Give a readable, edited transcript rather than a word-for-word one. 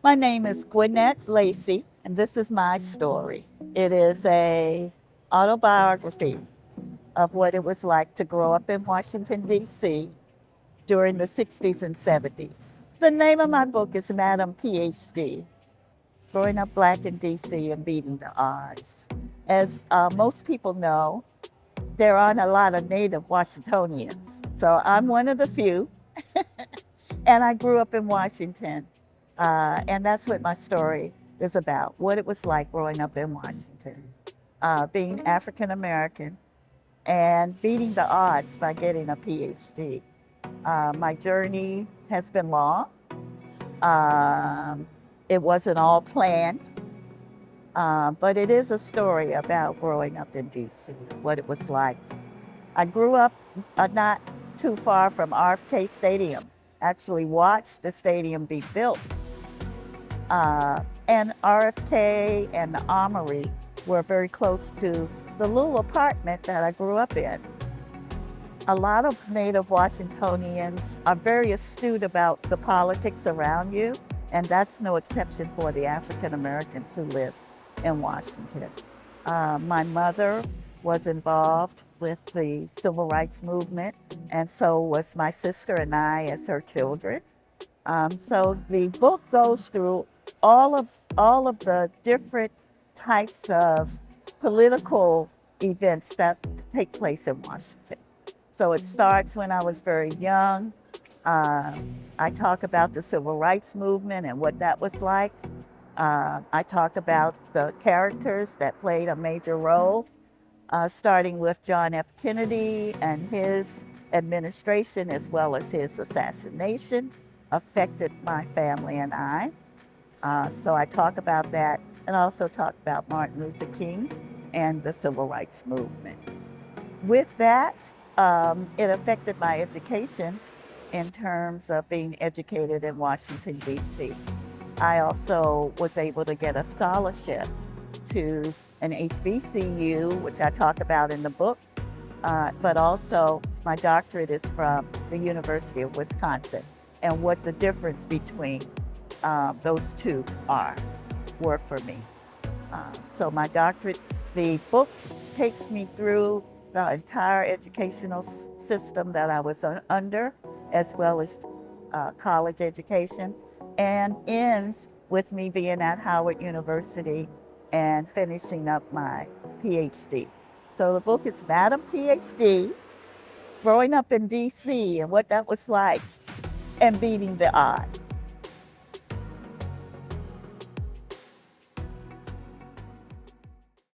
My name is Gwynette Lacy, and this is my story. It is a autobiography of what it was like to grow up in Washington, D.C. during the 60s and 70s. The name of my book is Madam PhD, Growing Up Black in D.C. and Beating the Odds. As most people know, there aren't a lot of native Washingtonians, so I'm one of the few. And I grew up in Washington. And that's what my story is about, what it was like growing up in Washington, being African American and beating the odds by getting a PhD. My journey has been long. Um, it wasn't all planned, but it is a story about growing up in DC, what it was like. I grew up not too far from RFK Stadium, actually watched the stadium be built. And RFK and the Armory were very close to the little apartment that I grew up in. A lot of Native Washingtonians are very astute about the politics around you, and that's no exception for the African Americans who live in Washington. My mother was involved with the civil rights movement, and so was my sister and I as her children. So the book goes through all of the different types of political events that take place in Washington. So it starts when I was very young. I talk about the civil rights movement and what that was like. I talk about the characters that played a major role, starting with John F. Kennedy and his administration, as well as his assassination, affected my family and I. So I talk about that and also talk about Martin Luther King and the civil rights movement. With that, it affected my education in terms of being educated in Washington, D.C. I also was able to get a scholarship to an HBCU, which I talk about in the book, but also my doctorate is from the University of Wisconsin, and what the difference between those two were for me. So my doctorate, the book takes me through the entire educational system that I was under, as well as college education, and ends with me being at Howard University and finishing up my PhD. So the book is Madam PhD, Growing Up in DC and what that was like, and beating the odds.